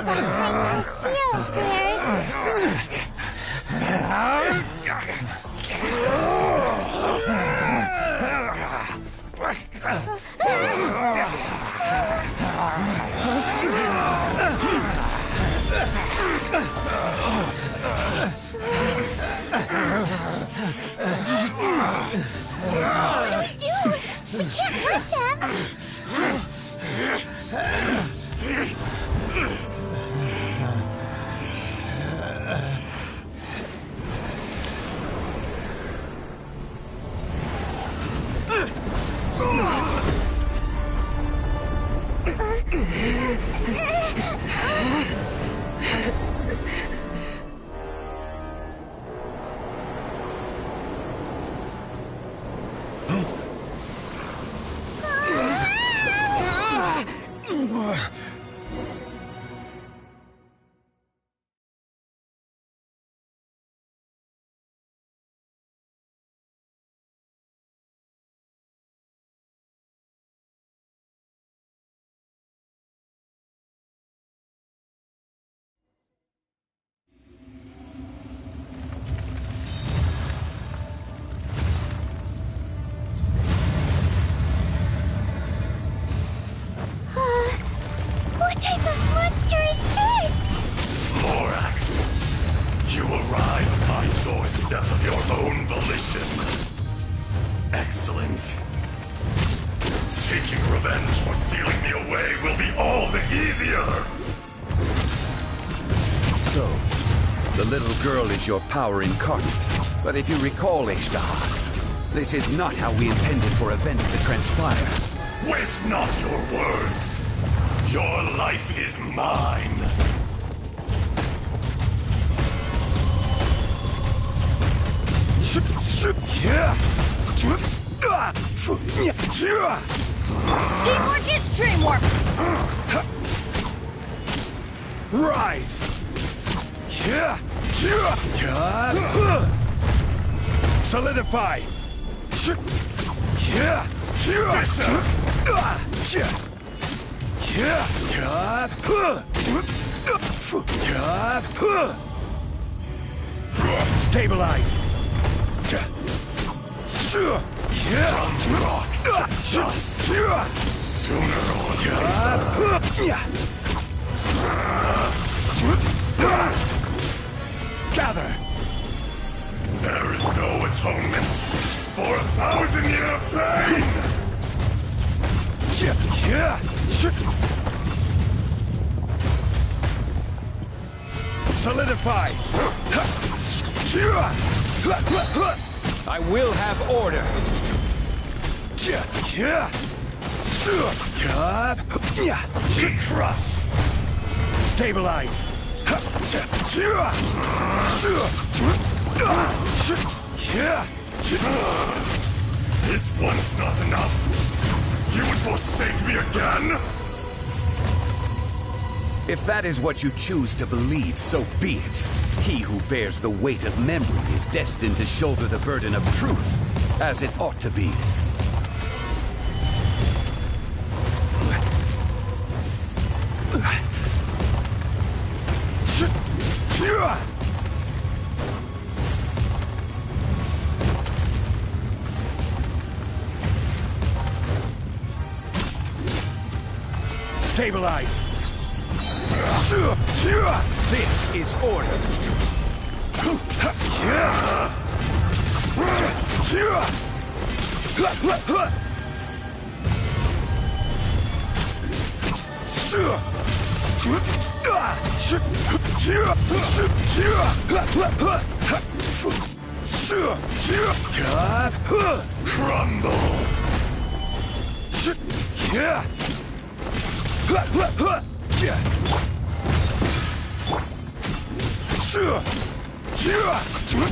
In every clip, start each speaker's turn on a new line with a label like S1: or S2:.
S1: behind the seal first. What do we do? We can't hurt them. What type of monster is this?
S2: Morax, you arrive upon doorstep of your own volition. Excellent. Taking revenge for sealing me away will be all the easier.
S3: So, the little girl is your power incarnate. But if you recall, Ishtar, this is not how we intended for events to transpire.
S2: Waste not your words. Your life is mine.
S1: Teamwork is dreamwork!
S3: Rise! Solidify! Stabilize!
S2: From rock to dust. Sooner or later.
S3: Gather!
S2: There is no atonement for 1,000-year pain!
S3: Solidify! I will have order!
S2: Be crushed!
S3: Stabilize!
S2: Is once not enough? You would forsake me again?
S3: If that is what you choose to believe, so be it. He who bears the weight of memory is destined to shoulder the burden of truth, as it ought to be. Stabilize! This is order!
S2: Crumble!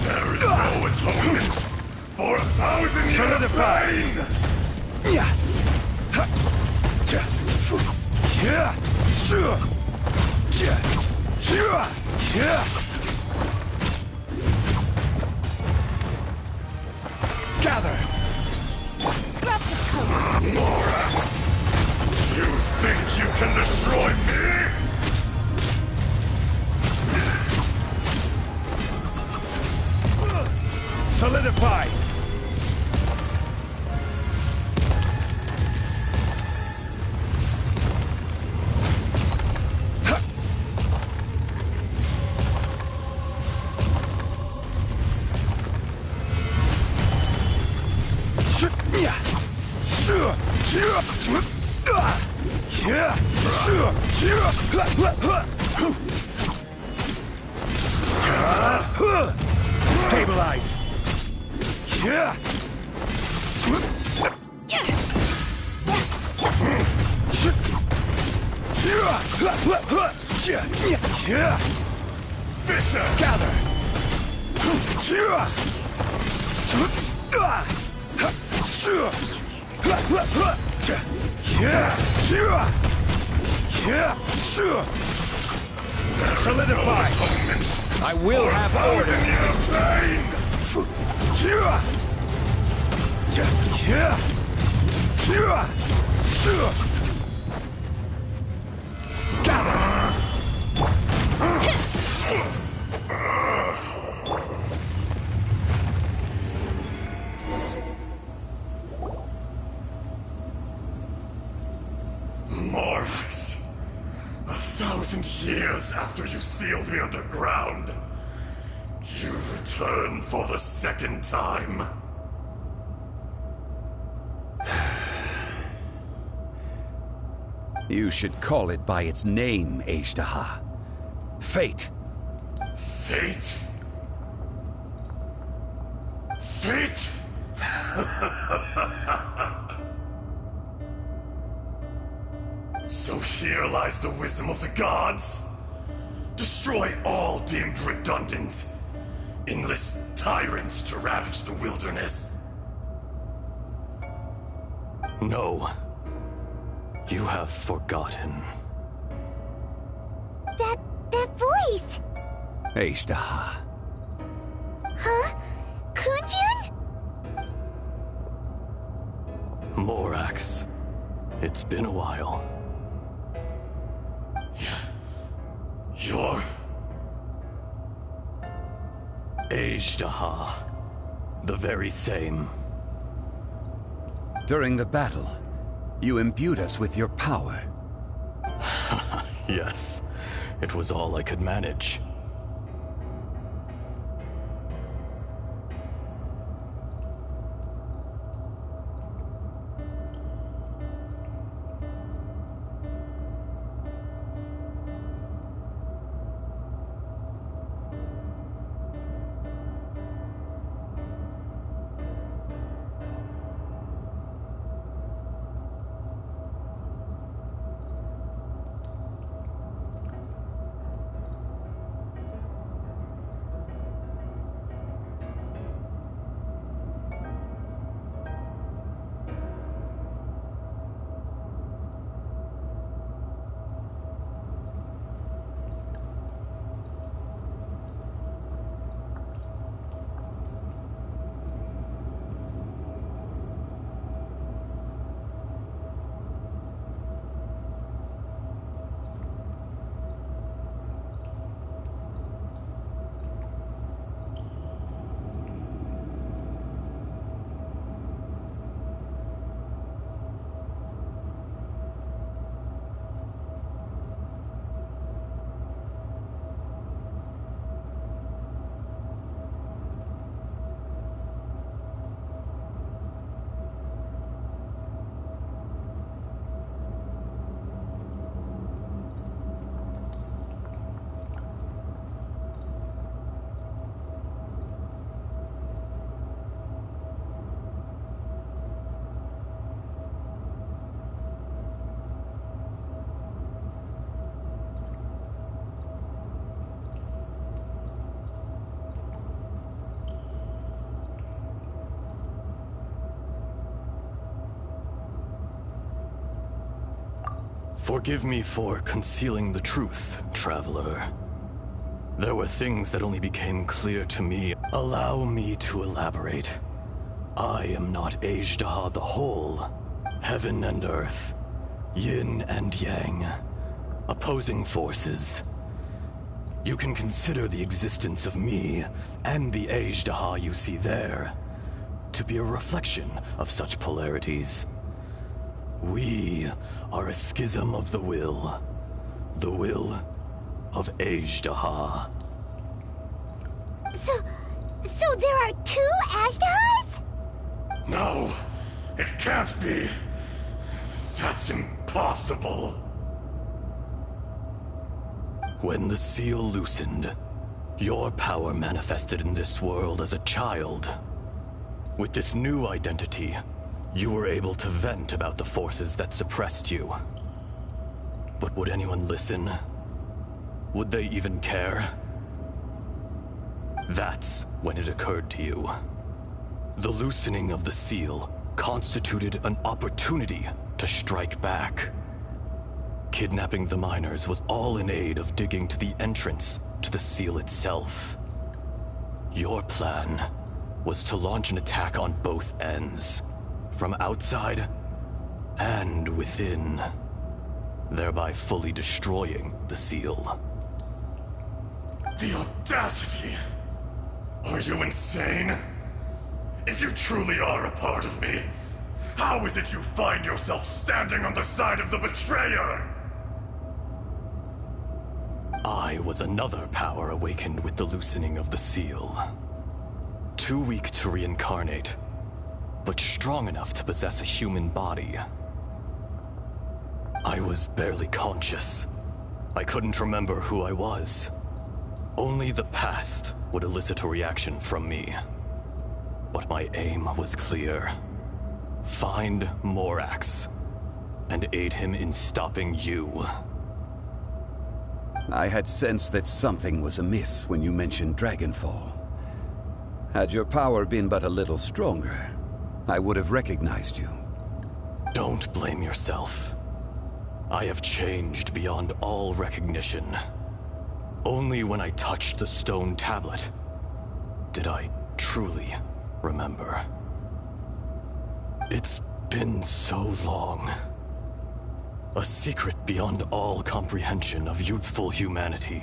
S2: There is no atonement for 1,000-year pain!
S3: Gather!
S1: Scrap the code.
S2: Morax! You think you can destroy me?
S3: Solidify! Stabilize!
S2: Fisher!
S3: Gather! Solidify!
S2: Atonement!
S3: I will have order!
S2: In your pain!
S3: Gather!
S2: Morax, 1,000 years after you sealed me underground, you return for the second time.
S3: You should call it by its name, Ashtaha. Fate.
S2: Fate? Fate? So here lies the wisdom of the gods. Destroy all deemed redundant. Enlist tyrants to ravage the wilderness.
S4: No. You have forgotten.
S1: That voice!
S3: Ashtaha.
S1: Huh? Kunjun?
S4: Morax. It's been a while.
S2: You're...
S4: Ashtaha. The very same.
S3: During the battle, you imbued us with your power.
S4: Yes. It was all I could manage. Forgive me for concealing the truth, Traveler. There were things that only became clear to me. Allow me to elaborate. I am not Ashtaha the Whole. Heaven and Earth. Yin and Yang. Opposing forces. You can consider the existence of me and the Ashtaha you see there to be a reflection of such polarities. We are a schism of the will of Azhdaha.
S1: So there are two Ashdahas?
S2: No, it can't be. That's impossible.
S4: When the seal loosened, your power manifested in this world as a child. With this new identity, you were able to vent about the forces that suppressed you. But would anyone listen? Would they even care? That's when it occurred to you. The loosening of the seal constituted an opportunity to strike back. Kidnapping the miners was all in aid of digging to the entrance to the seal itself. Your plan was to launch an attack on both ends, from outside and within, thereby fully destroying the seal.
S2: The audacity! Are you insane? If you truly are a part of me, how is it you find yourself standing on the side of the betrayer?
S4: I was another power awakened with the loosening of the seal. Too weak to reincarnate, but strong enough to possess a human body. I was barely conscious. I couldn't remember who I was. Only the past would elicit a reaction from me. But my aim was clear. Find Morax, and aid him in stopping you.
S3: I had sensed that something was amiss when you mentioned Dragonfall. Had your power been but a little stronger, I would have recognized you.
S4: Don't blame yourself. I have changed beyond all recognition. Only when I touched the stone tablet did I truly remember. It's been so long. A secret beyond all comprehension of youthful humanity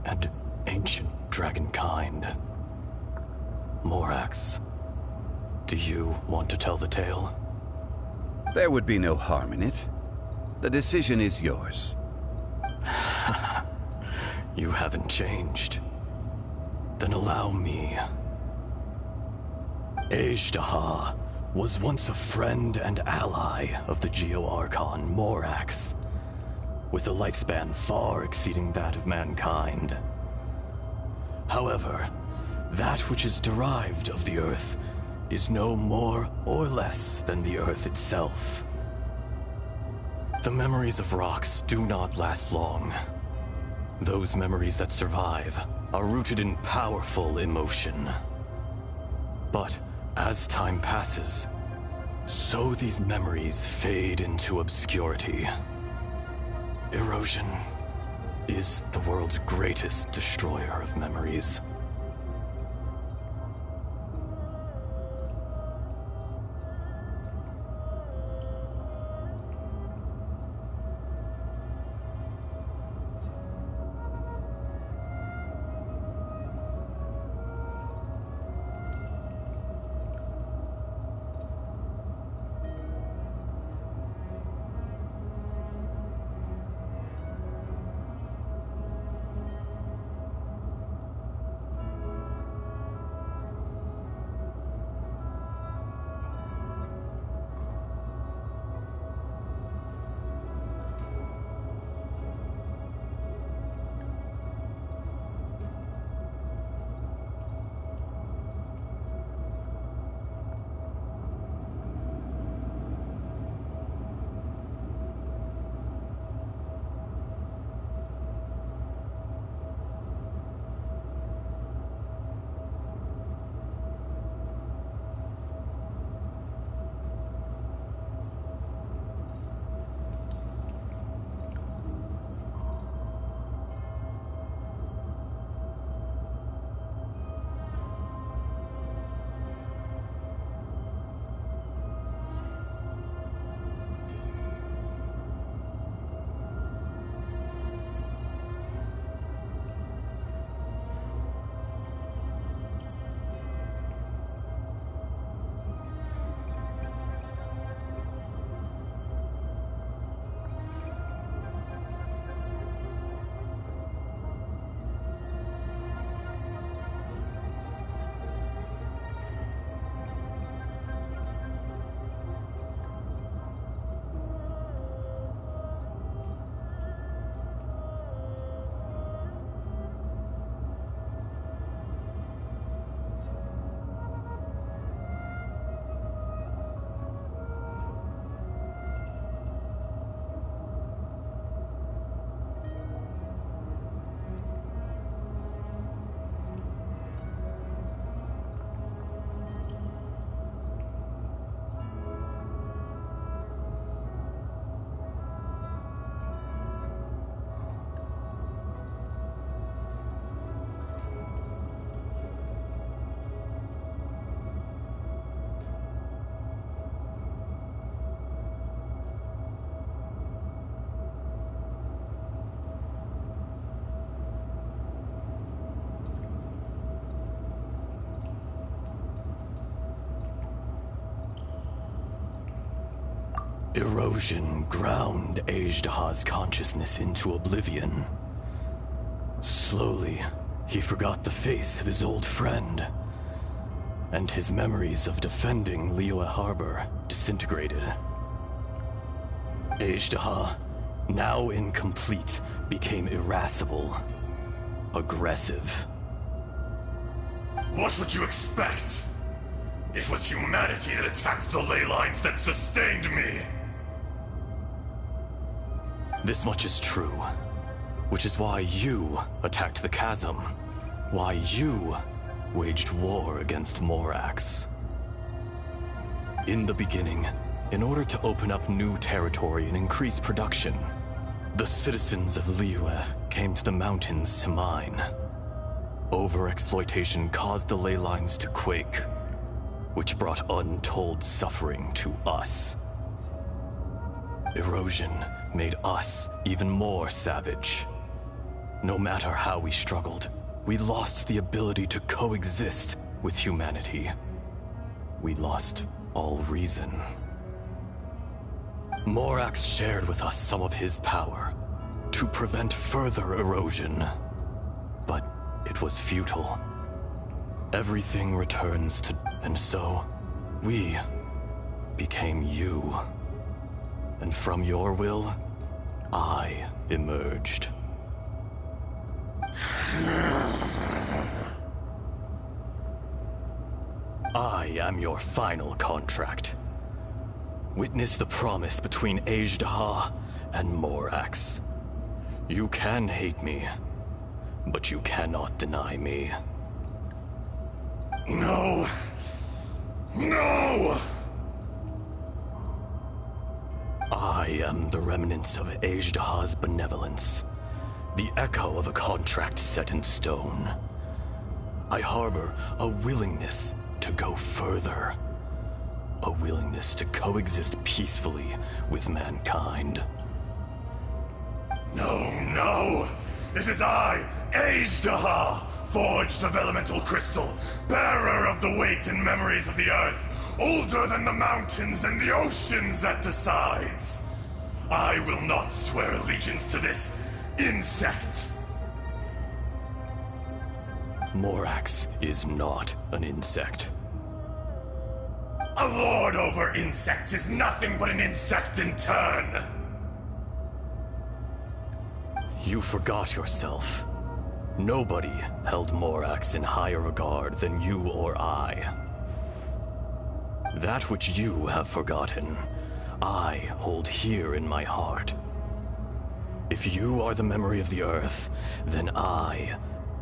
S4: and ancient dragonkind. Morax, do you want to tell the tale?
S3: There would be no harm in it. The decision is yours.
S4: You haven't changed. Then allow me. Azhdaha was once a friend and ally of the Geo-Archon Morax, with a lifespan far exceeding that of mankind. However, that which is derived of the Earth is no more or less than the Earth itself. The memories of rocks do not last long. Those memories that survive are rooted in powerful emotion. But as time passes, so these memories fade into obscurity. Erosion is the world's greatest destroyer of memories. Erosion ground Ajdaha's consciousness into oblivion. Slowly, he forgot the face of his old friend, and his memories of defending Liyue Harbor disintegrated. Ajdaha, now incomplete, became irascible, aggressive.
S2: What would you expect? It was humanity that attacked the ley lines that sustained me.
S4: This much is true, which is why you attacked the chasm, why you waged war against Morax. In the beginning, in order to open up new territory and increase production, the citizens of Liyue came to the mountains to mine. Overexploitation caused the ley lines to quake, which brought untold suffering to us. Erosion made us even more savage. No matter how we struggled, we lost the ability to coexist with humanity. We lost all reason. Morax shared with us some of his power to prevent further erosion, but it was futile. Everything returns to... And so, we became you. And from your will, I emerged. I am your final contract. Witness the promise between Ajdaha and Morax. You can hate me, but you cannot deny me.
S2: No! No!
S4: I am the remnants of Ajdaha's benevolence, the echo of a contract set in stone. I harbor a willingness to go further, a willingness to coexist peacefully with mankind.
S2: No, no! It is I, Ajdaha, forged of elemental crystal, bearer of the weight and memories of the earth, older than the mountains and the oceans that decides. I will not swear allegiance to this insect.
S4: Morax is not an insect.
S2: A lord over insects is nothing but an insect in turn.
S4: You forgot yourself. Nobody held Morax in higher regard than you or I. That which you have forgotten, I hold here in my heart. If you are the memory of the Earth, then I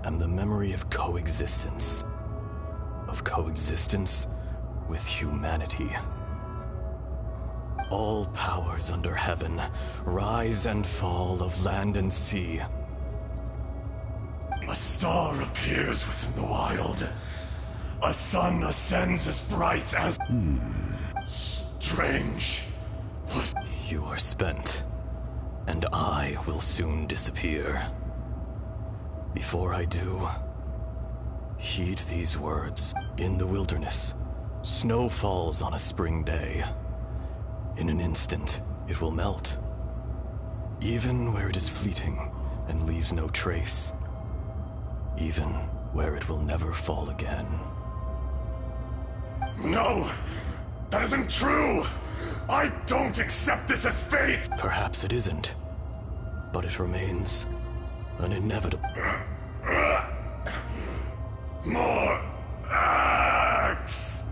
S4: am the memory of coexistence. Of coexistence with humanity. All powers under heaven, rise and fall of land and sea.
S2: A star appears within the wild. A sun ascends as bright as... Strange. What?
S4: You are spent, and I will soon disappear. Before I do, heed these words. In the wilderness, snow falls on a spring day. In an instant, it will melt. Even where it is fleeting and leaves no trace. Even where it will never fall again.
S2: No! That isn't true! I don't accept this as fate!
S4: Perhaps it isn't, but it remains an inevitable.
S2: More axe!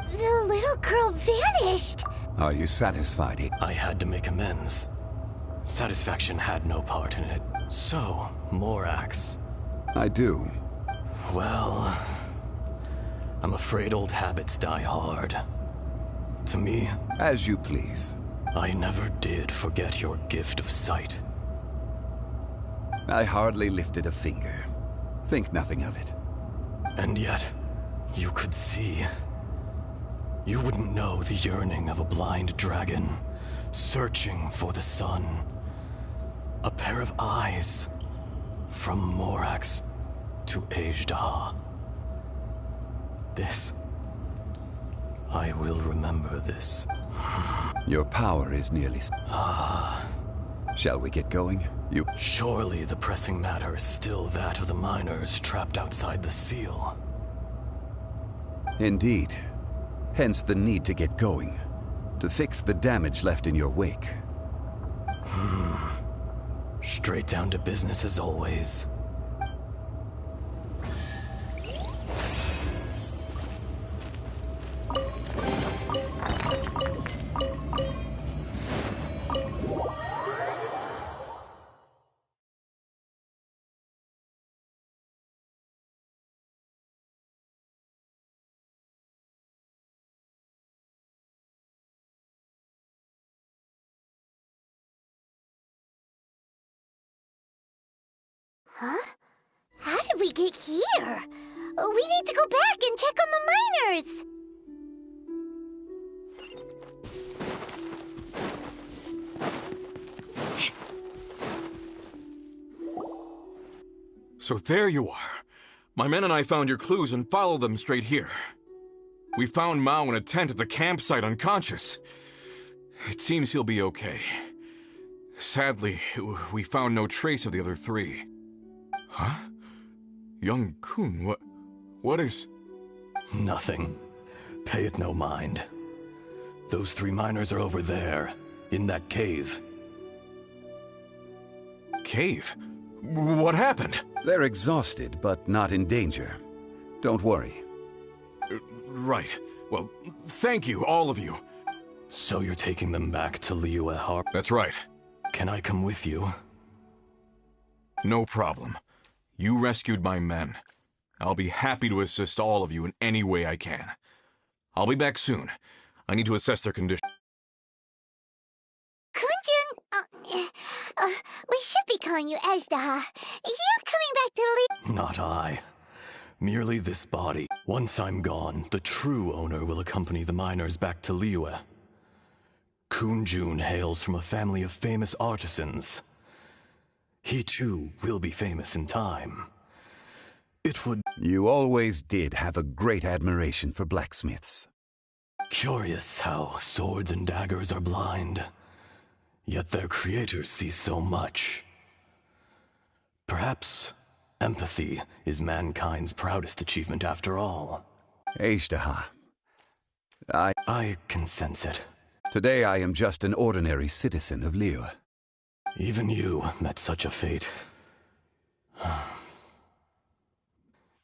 S1: The little girl vanished!
S3: Are you satisfied?
S4: I had to make amends. Satisfaction had no part in it. So, Morax.
S3: I do.
S4: Well, I'm afraid old habits die hard. To me,
S3: As you please.
S4: I never did forget your gift of sight.
S3: I hardly lifted a finger. Think nothing of it.
S4: And yet, you could see. You wouldn't know the yearning of a blind dragon, searching for the sun. A pair of eyes, from Morax to Ajdaha. This, I will remember this.
S3: Your power is nearly... Shall we get going?
S4: Surely the pressing matter is still that of the miners trapped outside the seal.
S3: Indeed. Hence the need to get going. To fix the damage left in your wake.
S4: Straight down to business as always.
S1: Huh? How did we get here? We need to go back and check on the miners!
S5: So there you are. My men and I found your clues and followed them straight here. We found Mao in a tent at the campsite unconscious. It seems he'll be okay. Sadly, we found no trace of the other three. Huh? Young Kun, what is...
S4: Nothing. Pay it no mind. Those three miners are over there, in that cave.
S5: Cave? What happened?
S3: They're exhausted, but not in danger. Don't worry.
S5: Right. Well, thank you, all of you.
S4: So you're taking them back to Liyue Harbor?
S5: That's right.
S4: Can I come with you?
S5: No problem. You rescued my men. I'll be happy to assist all of you in any way I can. I'll be back soon. I need to assess their condition.
S1: Kunjun, we should be calling you Ajdaha. You're coming back to
S4: Not I. Merely this body. Once I'm gone, the true owner will accompany the miners back to Liyue. Kunjun hails from a family of famous artisans. He too will be famous in time. It would...
S3: You always did have a great admiration for blacksmiths.
S4: Curious how swords and daggers are blind, yet their creators see so much. Perhaps empathy is mankind's proudest achievement after all.
S3: Ajdaha,
S4: I can sense it.
S3: Today I am just an ordinary citizen of Liyue.
S4: Even you met such a fate.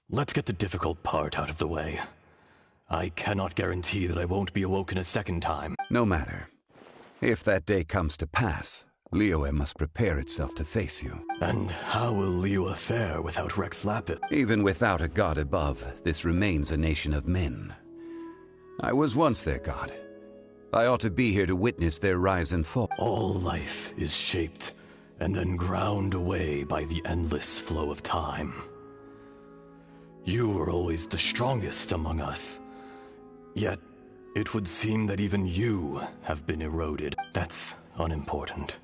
S4: Let's get the difficult part out of the way. I cannot guarantee that I won't be awoken a second time.
S3: No matter. If that day comes to pass, Liyue must prepare itself to face you.
S4: And how will Liyue fare without Rex Lapid?
S3: Even without a god above, this remains a nation of men. I was once their god. I ought to be here to witness their rise and fall.
S4: All life is shaped and then ground away by the endless flow of time. You were always the strongest among us. Yet, it would seem that even you have been eroded. That's unimportant.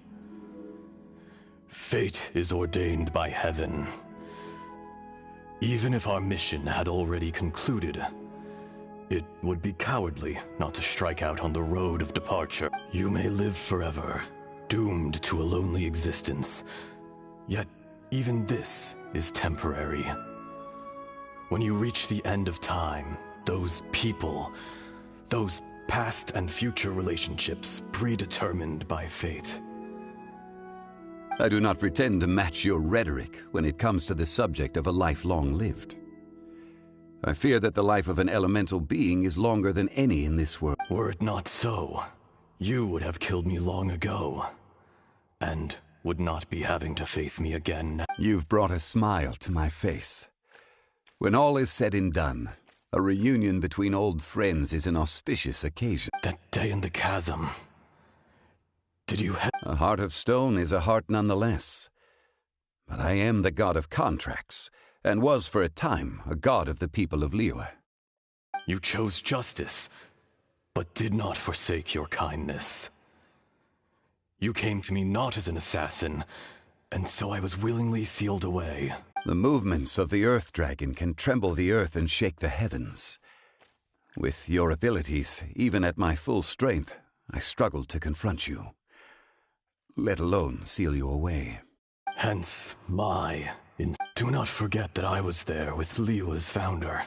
S4: Fate is ordained by heaven. Even if our mission had already concluded, it would be cowardly not to strike out on the road of departure. You may live forever, doomed to a lonely existence. Yet, even this is temporary. When you reach the end of time, those people, those past and future relationships predetermined by fate.
S3: I do not pretend to match your rhetoric when it comes to the subject of a life long lived. I fear that the life of an elemental being is longer than any in this world.
S4: Were it not so, you would have killed me long ago, and would not be having to face me again.
S3: You've brought a smile to my face. When all is said and done, a reunion between old friends is an auspicious occasion.
S4: That day in the chasm. Did you have...
S3: A heart of stone is a heart nonetheless. But I am the god of contracts, and was for a time a god of the people of Liyue.
S4: You chose justice, but did not forsake your kindness. You came to me not as an assassin, and so I was willingly sealed away.
S3: The movements of the Earth Dragon can tremble the earth and shake the heavens. With your abilities, even at my full strength, I struggled to confront you, let alone seal you away.
S4: Hence, do not forget that I was there with Liyue's founder.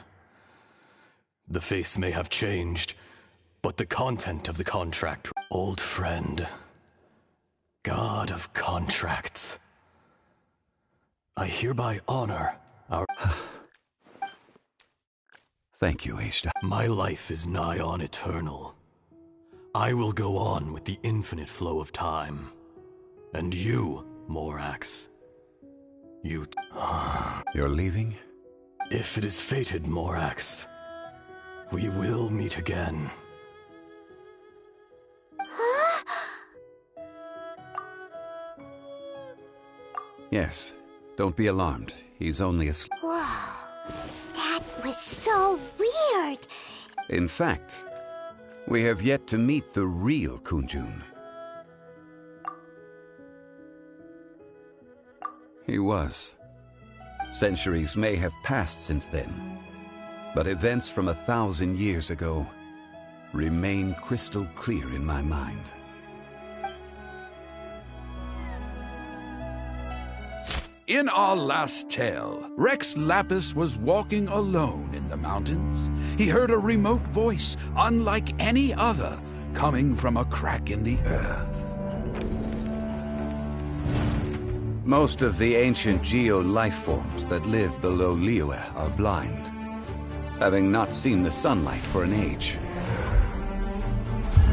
S4: The face may have changed, but the content of the contract... Old friend. God of contracts. I hereby honor our...
S3: Thank you, Ashta.
S4: My life is nigh on eternal. I will go on with the infinite flow of time. And you, Morax.
S3: You're leaving?
S4: If it is fated, Morax, we will meet again.
S3: Yes. Don't be alarmed. He's only asleep.
S1: Wow, that was so weird.
S3: In fact, we have yet to meet the real Kunjun. He was. Centuries may have passed since then, but events from 1,000 years ago remain crystal clear in my mind.
S6: In our last tale, Rex Lapis was walking alone in the mountains. He heard a remote voice, unlike any other, coming from a crack in the earth.
S3: Most of the ancient geo-life forms that live below Liyue are blind, having not seen the sunlight for an age.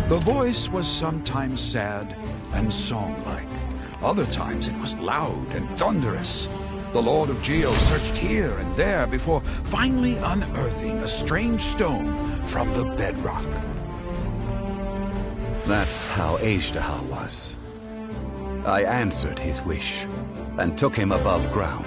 S6: The voice was sometimes sad and song-like. Other times it was loud and thunderous. The Lord of Geo searched here and there before finally unearthing a strange stone from the bedrock.
S3: That's how Ashta was. I answered his wish and took him above ground.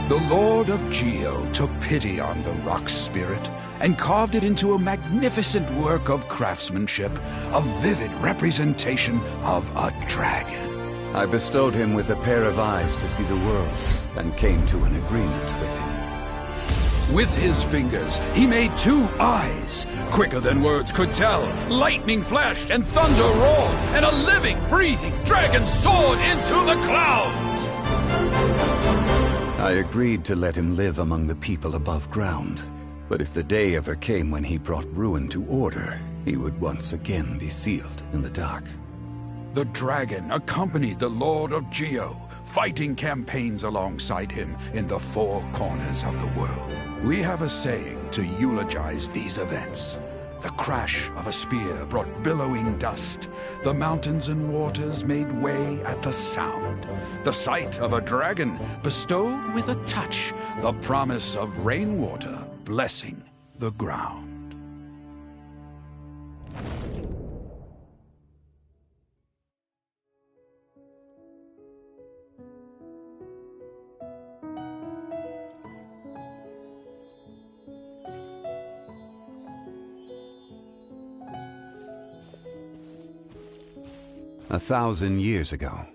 S6: The Lord of Geo took pity on the rock spirit and carved it into a magnificent work of craftsmanship, a vivid representation of a dragon.
S3: I bestowed him with a pair of eyes to see the world and came to an agreement with him.
S6: With his fingers, he made 2 eyes, quicker than words could tell. Lightning flashed and thunder roared, and a living, breathing dragon soared into the clouds.
S3: I agreed to let him live among the people above ground. But if the day ever came when he brought ruin to order, he would once again be sealed in the dark.
S6: The dragon accompanied the Lord of Geo, fighting campaigns alongside him in the 4 corners of the world. We have a saying to eulogize these events. The crash of a spear brought billowing dust. The mountains and waters made way at the sound. The sight of a dragon bestowed with a touch the promise of rainwater blessing the ground.
S3: A 1,000 years ago,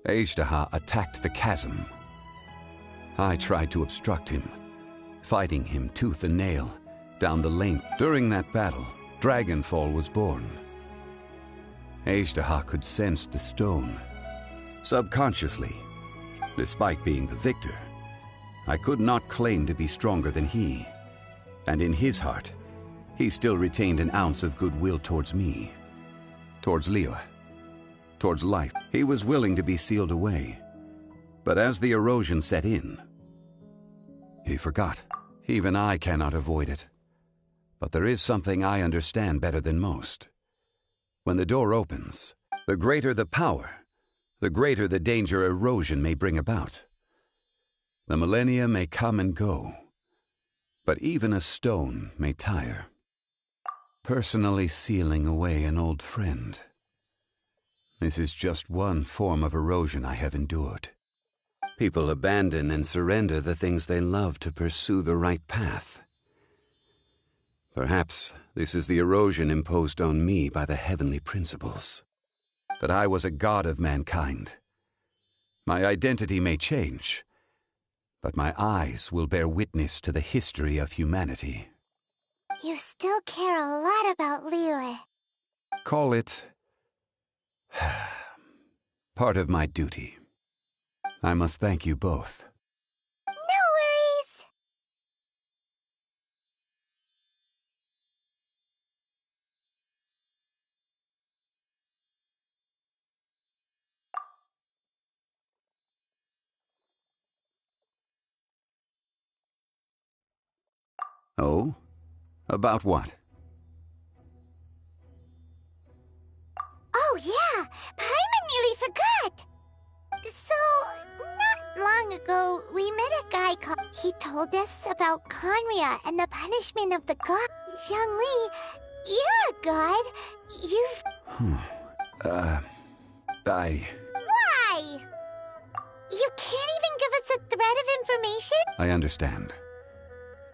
S3: Ashta attacked the chasm. I tried to obstruct him, fighting him tooth and nail down the length. During that battle, Dragonfall was born. Ashta could sense the stone. Subconsciously, despite being the victor, I could not claim to be stronger than he. And in his heart, he still retained an ounce of goodwill towards me, towards Liyue, towards life. He was willing to be sealed away. But as the erosion set in, he forgot. Even I cannot avoid it. But there is something I understand better than most. When the door opens, the greater the power, the greater the danger erosion may bring about. The millennia may come and go, but even a stone may tire. Personally sealing away an old friend. This is just one form of erosion I have endured. People abandon and surrender the things they love to pursue the right path. Perhaps this is the erosion imposed on me by the heavenly principles. That I was a god of mankind. My identity may change, but my eyes will bear witness to the history of humanity.
S1: You still care a lot about Liyue.
S3: Call it part of my duty. I must thank you both.
S1: No worries!
S3: Oh? About what?
S1: Oh yeah! Paimon nearly forgot! So, not long ago, we met a guy called... He told us about Conria and the punishment of the god. Zhongli, you're a god. You've...
S3: I...
S1: Why? You can't even give us a thread of information?
S3: I understand.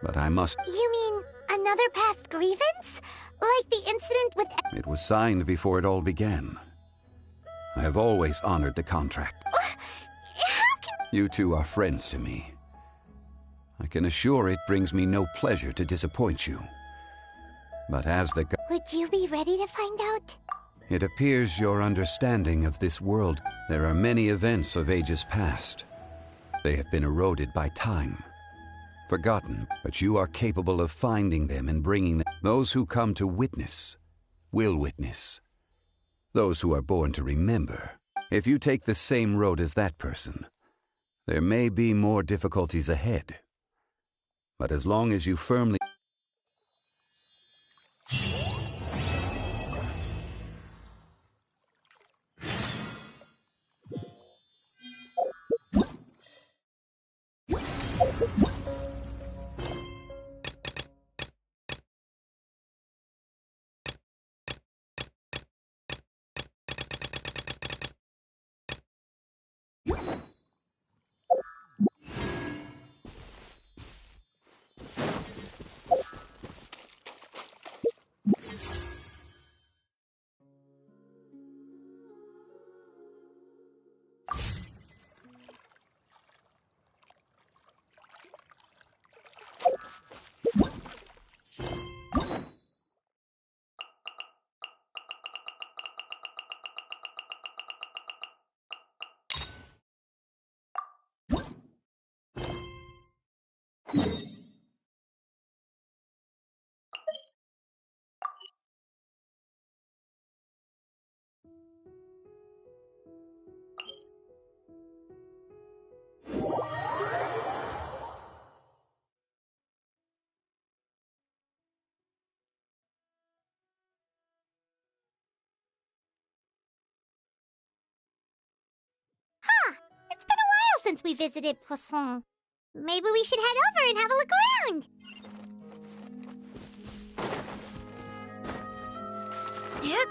S3: But I must...
S1: You mean another past grievance? Like the incident with...
S3: It was signed before it all began. I have always honored the contract.
S1: How can...
S3: You two are friends to me. I can assure it brings me no pleasure to disappoint you. But as the...
S1: Would you be ready to find out?
S3: It appears your understanding of this world... There are many events of ages past. They have been eroded by time. Forgotten, but you are capable of finding them and bringing them. Those who come to witness will witness. Those who are born to remember. If you take the same road as that person, there may be more difficulties ahead. But as long as you firmly...
S1: It's been a while since we visited Poisson. Maybe we should head over and have a look around.
S7: Yep.